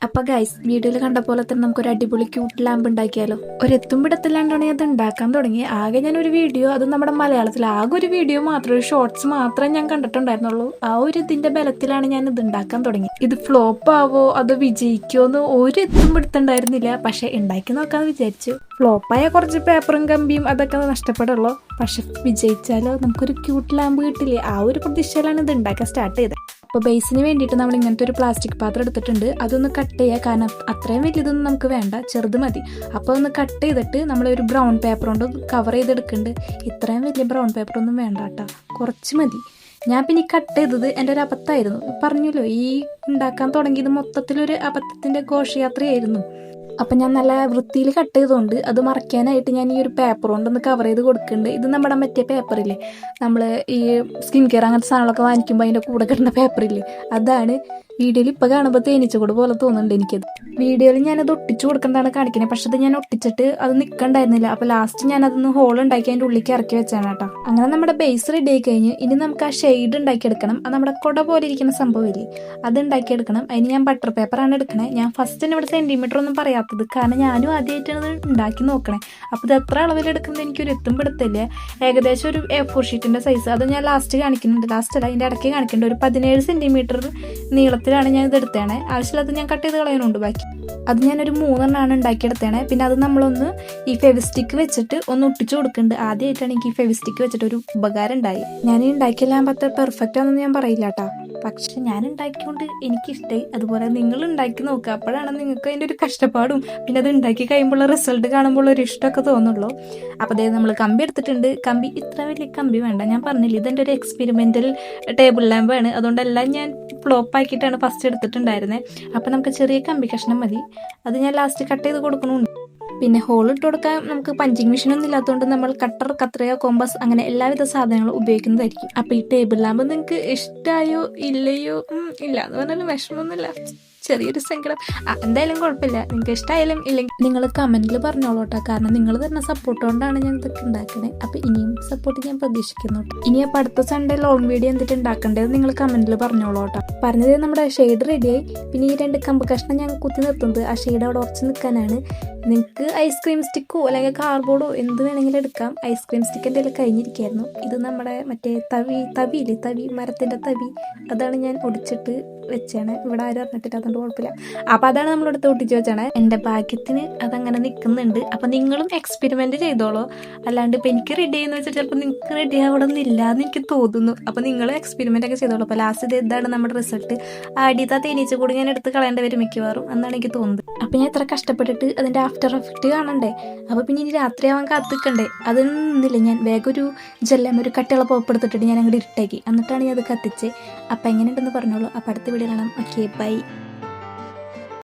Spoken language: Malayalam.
അപ്പോൾ ഗൈസ്, വീഡിയോയിൽ കണ്ട പോലെ തന്നെ നമുക്കൊരു അടിപൊളി ക്യൂട്ട് ലാമ്പ് ഉണ്ടാക്കിയാലോ. ഒരെത്തുമ്പിടത്തില്ലാണ്ടാണ് അത് ഉണ്ടാക്കാൻ തുടങ്ങി. ആകെ ഞാനൊരു വീഡിയോ, അത് നമ്മുടെ മലയാളത്തിൽ ആകെ ഒരു വീഡിയോ മാത്രം, ഒരു ഷോർട്സ് മാത്രമേ ഞാൻ കണ്ടിട്ടുണ്ടായിരുന്നുള്ളൂ. ആ ഒരു ഇതിന്റെ ബലത്തിലാണ് ഞാൻ ഇത് ഉണ്ടാക്കാൻ തുടങ്ങി. ഇത് ഫ്ലോപ്പ് ആവോ അതോ വിജയിക്കുമോന്ന് ഒരു എത്തുമ്പിടുത്തുണ്ടായിരുന്നില്ല. പക്ഷെ ഉണ്ടാക്കി നോക്കാന്ന് വിചാരിച്ചു. ഫ്ലോപ്പായ കുറച്ച് പേപ്പറും കമ്പിയും അതൊക്കെ നഷ്ടപ്പെടുള്ളൂ. പക്ഷെ വിജയിച്ചാലോ നമുക്കൊരു ക്യൂട്ട് ലാമ്പ് കിട്ടില്ലേ, ആ ഒരു പ്രതീക്ഷയിലാണ് ഇത് ഉണ്ടാക്കാൻ സ്റ്റാർട്ട് ചെയ്തത്. അപ്പോൾ ബേസിന് വേണ്ടിയിട്ട് നമ്മൾ ഇങ്ങനത്തെ ഒരു പ്ലാസ്റ്റിക് പാത്രം എടുത്തിട്ടുണ്ട്. അതൊന്ന് കട്ട് ചെയ്യുക, കാരണം അത്രയും വലിയതൊന്നും നമുക്ക് വേണ്ട, ചെറുത് മതി. അപ്പോൾ ഒന്ന് കട്ട് ചെയ്തിട്ട് നമ്മളൊരു ബ്രൗൺ പേപ്പർ കൊണ്ട് കവർ ചെയ്തെടുക്കുന്നുണ്ട്. ഇത്രയും വലിയ ബ്രൗൺ പേപ്പർ ഒന്നും വേണ്ട കേട്ടോ, കുറച്ച് മതി. ഞാൻ പിന്നെ ഈ കട്ട് ചെയ്തത് എൻ്റെ ഒരു അബദ്ധമായിരുന്നു. പറഞ്ഞല്ലോ, ഈ ഉണ്ടാക്കാൻ തുടങ്ങിയത് മൊത്തത്തിലൊരു അബദ്ധത്തിൻ്റെ ഘോഷയാത്രയായിരുന്നു. അപ്പം ഞാൻ നല്ല വൃത്തിയിൽ കട്ട് ചെയ്തുകൊണ്ട് അത് മറയ്ക്കാനായിട്ട് ഞാൻ ഈ ഒരു പേപ്പർ കൊണ്ടൊന്ന് കവർ ചെയ്ത് കൊടുക്കുന്നുണ്ട്. ഇത് നമ്മുടെ മറ്റേ പേപ്പറില്ലേ, നമ്മൾ ഈ സ്കിൻ കെയർ അങ്ങനത്തെ സാധനങ്ങളൊക്കെ വാങ്ങിക്കുമ്പോൾ അതിൻ്റെ കൂടെ കിട്ടുന്ന പേപ്പറില്ലേ, അതാണ്. വീഡിയോയിൽ ഇപ്പോൾ കാണുമ്പോൾ തേനീച്ചക്കൂട് പോലെ തോന്നുന്നുണ്ട് എനിക്കത്. വീഡിയോയിൽ ഞാനത് ഒട്ടിച്ചു കൊടുക്കേണ്ടതാണ് കാണിക്കുന്നത്. പക്ഷെ അത് ഞാൻ ഒട്ടിച്ചിട്ട് അത് നിൽക്കണ്ടായിരുന്നില്ല. അപ്പോൾ ലാസ്റ്റ് ഞാൻ അതൊന്ന് ഹോൾ ഉണ്ടാക്കി അതിൻ്റെ ഉള്ളിലേക്ക് ഇറക്കി വെച്ചാണ് കേട്ടോ. അങ്ങനെ നമ്മുടെ ബേസ് റെഡി ആയി കഴിഞ്ഞ് ഇനി നമുക്ക് ആ ഷെയ്ഡ് ഉണ്ടാക്കിയെടുക്കണം. അത് നമ്മുടെ കുട പോലെ ഇരിക്കുന്ന സംഭവമില്ലേ, അത് ഉണ്ടാക്കിയെടുക്കണം. അതിന് ഞാൻ ബട്ടർ പേപ്പറാണ് എടുക്കണേ. ഞാൻ ഫസ്റ്റ് തന്നെ ഇവിടെ സെൻറ്റിമീറ്റർ ഒന്നും പറയാത്തത്, കാരണം ഞാനും ആദ്യമായിട്ടാണ് ഉണ്ടാക്കി നോക്കണേ. അപ്പോൾ ഇത് എത്ര അളവിലെടുക്കുന്നത് എനിക്കൊരു എത്തുമ്പോഴത്തില്ല. ഏകദേശം ഒരു A4 ഷീറ്റിൻ്റെ സൈസ്, അത് ഞാൻ ലാസ്റ്റ് കാണിക്കുന്നുണ്ട്. ലാസ്റ്റ് അല്ല, അതിൻ്റെ ഇടയ്ക്ക് കാണിക്കുന്നുണ്ട്. ഒരു 17 സെൻറ്റിമീറ്റർ നീളത്തിലാണ് ഞാൻ ഇത് എടുത്തേണേ. ആവശ്യമില്ലാത്ത ഞാൻ കട്ട് ചെയ്ത് കളയാനുണ്ട്. ബാക്കി അത് ഞാനൊരു 3 എണ്ണമാണ് ഉണ്ടാക്കിയെടുത്തേണേ. പിന്നെ അത് നമ്മളൊന്ന് ഈ ഫെവിസ്റ്റിക്ക് വെച്ചിട്ട് ഒന്ന് ഒട്ടിച്ചു കൊടുക്കുന്നുണ്ട്. ആദ്യമായിട്ടാണ് എനിക്ക് ഈ ഫെവിസ്റ്റിക്ക് വെച്ചിട്ട് ഒരു ഉപകാരം ഉണ്ടായി. ഞാൻ ഈ ഉണ്ടാക്കിയെല്ലാം പത്ര പെർഫെക്റ്റ് ആണെന്ന് ഞാൻ പറയില്ല കേട്ടോ, പക്ഷെ ഞാൻ ഉണ്ടാക്കിക്കൊണ്ട് എനിക്കിഷ്ടമായി. അതുപോലെ നിങ്ങൾ ഉണ്ടാക്കി നോക്കുക, അപ്പോഴാണ് നിങ്ങൾക്ക് അതിൻ്റെ ഒരു കഷ്ടപ്പാടും പിന്നെ അത് ഉണ്ടാക്കി കഴിയുമ്പോൾ റിസൾട്ട് കാണുമ്പോൾ ഒരു ഇഷ്ടമൊക്കെ തോന്നുള്ളൂ. അപ്പോൾ അതായത് നമ്മൾ കമ്പി എടുത്തിട്ടുണ്ട്. കമ്പി ഇത്ര വലിയ കമ്പി വേണ്ട, ഞാൻ പറഞ്ഞില്ല ഇതെൻ്റെ ഒരു എക്സ്പെരിമെൻ്റൽ ടേബിൾ ലാമ്പാണ്. അതുകൊണ്ടെല്ലാം ഞാൻ ഫ്ലോപ്പ് ആക്കിയിട്ടാണ് ഫസ്റ്റ് എടുത്തിട്ടുണ്ടായിരുന്നത്. അപ്പോൾ നമുക്ക് ചെറിയ കമ്പി കഷ്ണം മതി. അത് ഞാൻ ലാസ്റ്റ് കട്ട് ചെയ്ത് കൊടുക്കണമുണ്ട്. പിന്നെ ഹോൾ ഇട്ട് കൊടുക്കാൻ നമുക്ക് പഞ്ചിങ് മെഷീനൊന്നും ഇല്ലാത്തതുകൊണ്ട് നമ്മൾ കട്ടർ, കത്രിക, കോമ്പസ് അങ്ങനെ എല്ലാവിധ സാധനങ്ങളും ഉപയോഗിക്കുന്നതായിരിക്കും. അപ്പോൾ ഈ ടേബിൾ ലാമ്പ് നിങ്ങൾക്ക് ഇഷ്ടമായോ ഇല്ലയോ, ഇല്ല എന്ന് പറഞ്ഞാലും വിഷമമൊന്നുമില്ല, ചെറിയൊരു സങ്കടം. എന്തായാലും കുഴപ്പമില്ല, നിങ്ങൾക്ക് ഇഷ്ടമായാലും ഇല്ലെങ്കിൽ നിങ്ങൾ കമൻറ്റിൽ പറഞ്ഞോളൂ കേട്ടോ, കാരണം നിങ്ങൾ തരുന്ന സപ്പോർട്ട് കൊണ്ടാണ് ഞാൻ ഇതൊക്കെ ഉണ്ടാക്കണേ. അപ്പോൾ ഇനിയും സപ്പോർട്ട് ഞാൻ പ്രതീക്ഷിക്കുന്നു. ഇനി അപ്പോൾ അടുത്ത സൺഡേ ലോങ് വീഡിയോ എന്തിട്ട് ഉണ്ടാക്കേണ്ടത് നിങ്ങൾ കമൻറ്റിൽ പറഞ്ഞോളൂ കേട്ടോ. പറഞ്ഞത് നമ്മുടെ ഷെയ്ഡ് റെഡിയായി. പിന്നെ ഈ 2 കമ്പ് കഷ്ണം ഞാൻ കുത്തി നിർത്തുന്നത് ആ ഷെയ്ഡ് അവിടെ ഉറച്ച് നിൽക്കാനാണ്. നിങ്ങൾക്ക് ഐസ്ക്രീം സ്റ്റിക്കോ അല്ലെങ്കിൽ കാർഡ്ബോർഡോ എന്ത് വേണമെങ്കിലും എടുക്കാം. ഐസ്ക്രീം സ്റ്റിക്കിൻ്റെ എല്ലാം കഴിഞ്ഞിരിക്കുകയായിരുന്നു. ഇത് നമ്മുടെ മറ്റേ തവിയില്ലേ, മരത്തിൻ്റെ തവി, അതാണ് ഞാൻ ഒടിച്ചിട്ട് വെച്ചാണ്. ഇവിടെ ആരും അറിഞ്ഞിട്ടില്ല, അതുകൊണ്ട് കുഴപ്പമില്ല. അപ്പോൾ അതാണ് നമ്മളെടുത്ത് ഒട്ടിച്ച് വെച്ചാണ്. എൻ്റെ ഭാഗ്യത്തിന് അതങ്ങനെ നിൽക്കുന്നുണ്ട്. അപ്പോൾ നിങ്ങളും എക്സ്പെരിമെൻറ്റ് ചെയ്തോളൂ. അല്ലാണ്ട് ഇപ്പോൾ എനിക്ക് റെഡി ആയെന്ന് വെച്ചാൽ ചിലപ്പോൾ നിങ്ങൾക്ക് റെഡി ആവണമെന്നില്ല എന്ന് എനിക്ക് തോന്നുന്നു. അപ്പോൾ നിങ്ങൾ എക്സ്പെരിമെൻ്റ് ഒക്കെ ചെയ്തോളൂ. അപ്പോൾ ലാസ്റ്റ് ഇത് ഇതാണ് നമ്മുടെ റിസൾട്ട്. ആദ്യത്തെ തേനീച്ച കൂടി ഞാൻ എടുത്ത് കളയേണ്ടി വരും മിക്കവാറും, എന്നാണ് എനിക്ക് തോന്നുന്നത്. അപ്പോൾ ഞാൻ ഇത്ര കഷ്ടപ്പെട്ടിട്ട് അതിൻ്റെ ആഫ്റ്റർ എഫക്റ്റ് കാണണ്ടേ. അപ്പോൾ പിന്നെ ഇനി രാത്രിയാവാൻ കാത്തിക്കണ്ടേ, അതൊന്നുമില്ല. ഞാൻ വേഗം ഒരു ജെല്ലം, ഒരു കട്ടിയുള്ള പോപ്പ് എടുത്തിട്ട് ഞാൻ അങ്ങോട്ട് ഇട്ടേക്കി, എന്നിട്ടാണ് ഞാൻ അത് കത്തിച്ച്. അപ്പോൾ എങ്ങനെയുണ്ടെന്ന് പറഞ്ഞോളൂ. അപ്പോൾ അടുത്ത വീഡിയോ കാണാം. Okay, by.